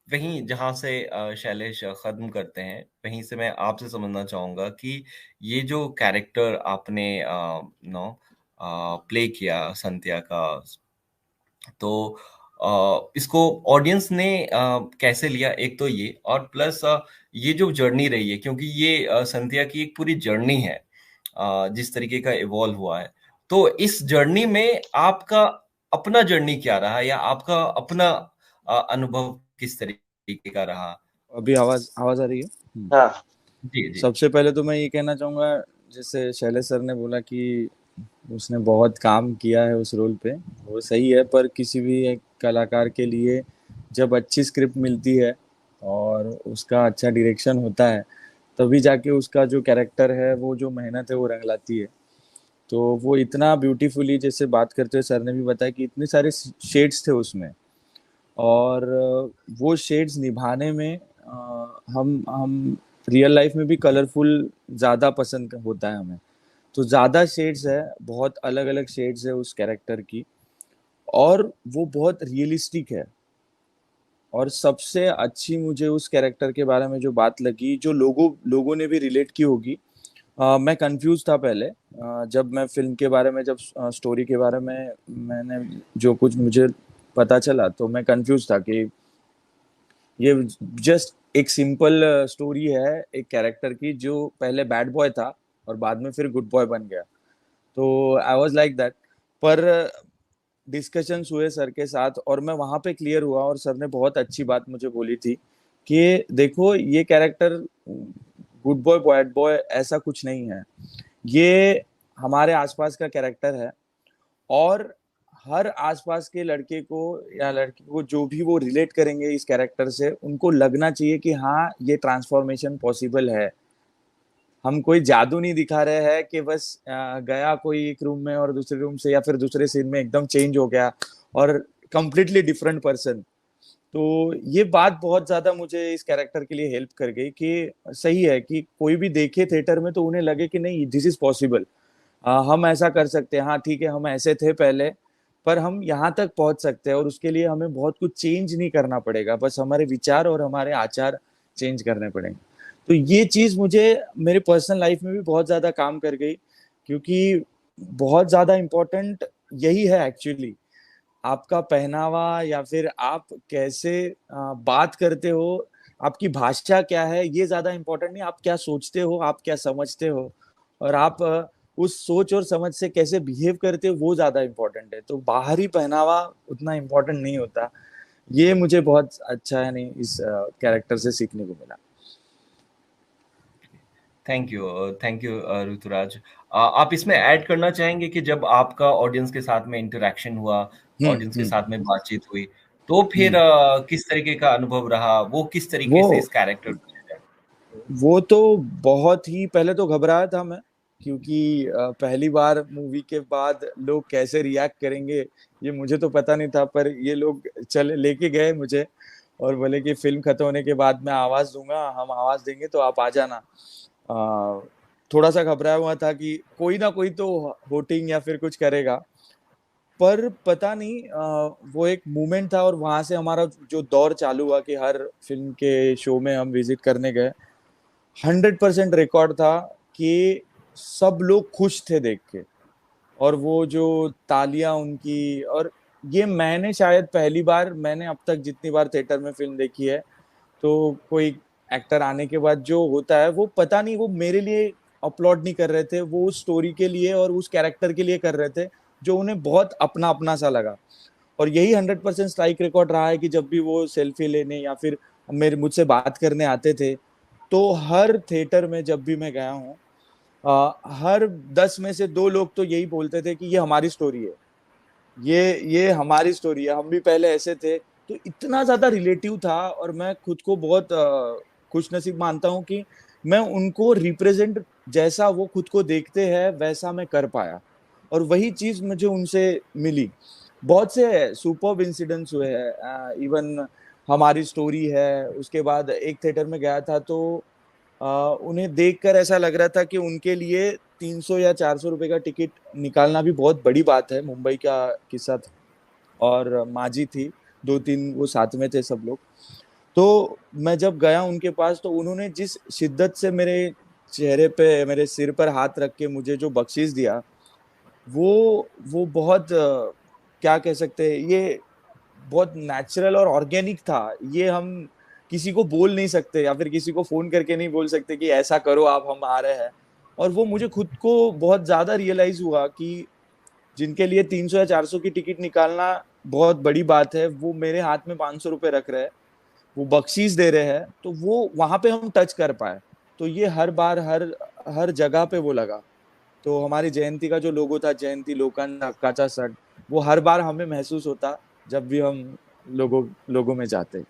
वहीं जहाँ से शैलेश खत्म करते हैं, वहीं से मैं आपसे समझना चाहूँगा कि ये जो कैरेक्टर आपने नो प्ले किया संध्या का, तो इसको ऑडियंस ने कैसे लिया, एक तो ये, और प्लस ये जो जर्नी रही है, क्योंकि ये संध्या की एक पूरी जर्नी है, जिस तरीके का इवॉल्व हुआ है। तो इस जर्नी में आपका अपना जर्नी क्या रहा, या आपका अपना अनुभव किस तरीके का रहा? अभी आवाज आवाज आ रही है? हाँ। जी, जी। सबसे पहले तो मैं ये कहना चाहूंगा, जैसे शैलेश सर ने बोला कि उसने बहुत काम किया है उस रोल पे, वो सही है। पर किसी भी एक कलाकार के लिए जब अच्छी स्क्रिप्ट मिलती है और उसका अच्छा डायरेक्शन होता है, तभी जाके उसका जो कैरेक्टर है, वो जो मेहनत है, वो रंग लाती है। तो वो इतना ब्यूटीफुली, जैसे बात करते हुए सर ने भी बताया कि इतने सारे शेड्स थे उसमें, और वो शेड्स निभाने में हम रियल लाइफ में भी कलरफुल ज़्यादा पसंद होता है हमें। तो ज़्यादा शेड्स है, बहुत अलग अलग शेड्स है उस कैरेक्टर की, और वो बहुत रियलिस्टिक है। और सबसे अच्छी मुझे उस कैरेक्टर के बारे में जो बात लगी, जो लोगों लोगं ने भी रिलेट की होगी। मैं कंफ्यूज था पहले, जब मैं फिल्म के बारे में, जब स्टोरी के बारे में मैंने जो कुछ मुझे पता चला, तो मैं कंफ्यूज था कि ये जस्ट एक सिंपल स्टोरी है एक कैरेक्टर की, जो पहले बैड बॉय था और बाद में फिर गुड बॉय बन गया। तो आई वाज लाइक दैट। पर डिस्कशंस हुए सर के साथ, और मैं वहां पे क्लियर हुआ, और सर ने बहुत अच्छी बात मुझे बोली थी कि देखो, ये character good boy bad boy ऐसा कुछ नहीं है, ये हमारे आसपास का कैरेक्टर है। और हर आसपास के लड़के को या लड़की को जो भी वो रिलेट करेंगे इस कैरेक्टर से, उनको लगना चाहिए कि हाँ, ये ट्रांसफॉर्मेशन पॉसिबल है। हम कोई जादू नहीं दिखा रहे हैं कि बस गया कोई एक रूम में और दूसरे रूम से या फिर दूसरे सीन में एकदम चेंज हो गया और कंप्लीटली डिफरेंट पर्सन। तो ये बात बहुत ज्यादा मुझे इस कैरेक्टर के लिए हेल्प कर गई कि सही है कि कोई भी देखे थिएटर में तो उन्हें लगे कि नहीं, दिस इज पॉसिबल, हम ऐसा कर सकते हैं। हाँ ठीक है, हम ऐसे थे पहले, पर हम यहाँ तक पहुंच सकते हैं, और उसके लिए हमें बहुत कुछ चेंज नहीं करना पड़ेगा, बस हमारे विचार और हमारे आचार चेंज करने पड़ेंगे। तो ये चीज मुझे मेरे पर्सनल लाइफ में भी बहुत ज्यादा काम कर गई, क्योंकि बहुत ज्यादा इम्पोर्टेंट यही है एक्चुअली। आपका पहनावा, या फिर आप कैसे बात करते हो, आपकी भाषा क्या है, ये ज्यादा इम्पोर्टेंट नहीं, आप क्या सोचते हो, आप क्या समझते हो, और आप उस सोच और समझ से कैसे बिहेव करते हो, वो ज्यादा इम्पोर्टेंट है। तो बाहरी पहनावा उतना इम्पोर्टेंट नहीं होता। ये मुझे बहुत अच्छा है नहीं इस कैरेक्टर से सीखने को मिला। Thank you, thank you Rituraj. आप इसमें ऐड करना चाहेंगे कि जब आपका ऑडियंस के साथ में इंटरेक्शन हुआ, ऑडियंस के हम्म। साथ में बातचीत हुई, तो फिर हम्म। किस तरीके का अनुभव रहा, वो किस तरीके वो से इस कैरेक्टर को ले रहे वो तो बहुत ही पहले तो घबराया था मैं, क्योंकि पहली बार मूवी के बाद लोग कैसे रिएक्ट करेंगे ये मुझे तो पता नहीं था। पर ये लोग चले लेके गए मुझे और बोले कि फिल्म खत्म होने के बाद मैं आवाज दूंगा, हम आवाज देंगे तो आप आ जाना। थोड़ा सा घबराया हुआ था कि कोई ना कोई तो वोटिंग या फिर कुछ करेगा। पर पता नहीं, वो एक मूवमेंट था, और वहां से हमारा जो दौर चालू हुआ कि हर फिल्म के शो में हम विजिट करने गए, 100% रिकॉर्ड था कि सब लोग खुश थे देख के। और वो जो तालियां उनकी, और ये मैंने शायद पहली बार, मैंने अब तक जितनी बार थिएटर में फिल्म देखी है, तो कोई एक्टर आने के बाद जो होता है, वो पता नहीं, वो मेरे लिए अपलॉड नहीं कर रहे थे, वो उस स्टोरी के लिए और उस कैरेक्टर के लिए कर रहे थे, जो उन्हें बहुत अपना अपना सा लगा। और यही 100% स्ट्राइक रिकॉर्ड रहा है कि जब भी वो सेल्फी लेने या फिर मेरे मुझसे बात करने आते थे, तो हर थिएटर में जब भी मैं गया हूँ, हर 10 में से 2 लोग तो यही बोलते थे कि ये हमारी स्टोरी है, ये हमारी स्टोरी है, हम भी पहले ऐसे थे। तो इतना ज्यादा रिलेटिव था, और मैं खुद को बहुत खुश नसीब मानता हूँ कि मैं उनको रिप्रेजेंट, जैसा वो खुद को देखते हैं वैसा मैं कर पाया, और वही चीज मुझे उनसे मिली। बहुत से सुपर्ब इंसिडेंट्स हुए हैं, इवन हमारी स्टोरी है, उसके बाद एक थिएटर में गया था, तो उन्हें देखकर ऐसा लग रहा था कि उनके लिए 300 या 400 रुपए का टिकट निकालना भी बहुत बड़ी बात है। मुंबई का किस्सा था, और माँ जी थी, 2-3 वो साथ में थे सब लोग। तो मैं जब गया उनके पास, तो उन्होंने जिस शिद्दत से मेरे चेहरे पे, मेरे सिर पर हाथ रख के मुझे जो बख्शीश दिया, वो बहुत क्या कह सकते हैं, ये बहुत नेचुरल और ऑर्गेनिक था। ये हम किसी को बोल नहीं सकते, या फिर किसी को फोन करके नहीं बोल सकते कि ऐसा करो आप, हम आ रहे हैं। और वो मुझे खुद को बहुत ज्यादा रियलाइज हुआ कि जिनके लिए 300 या 400 की टिकट निकालना बहुत बड़ी बात है, वो मेरे हाथ में 500 रुपए रख रहे हैं, वो बख्शीश दे रहे हैं, तो वो वहां पे हम टच कर पाए। तो ये हर बार, हर हर जगह पे वो लगा। तो हमारी जयंती का जो लोगो था, जयंती लोकांड काचा सट, वो हर बार हमें महसूस होता जब भी हम लोगों लोगों में जाते।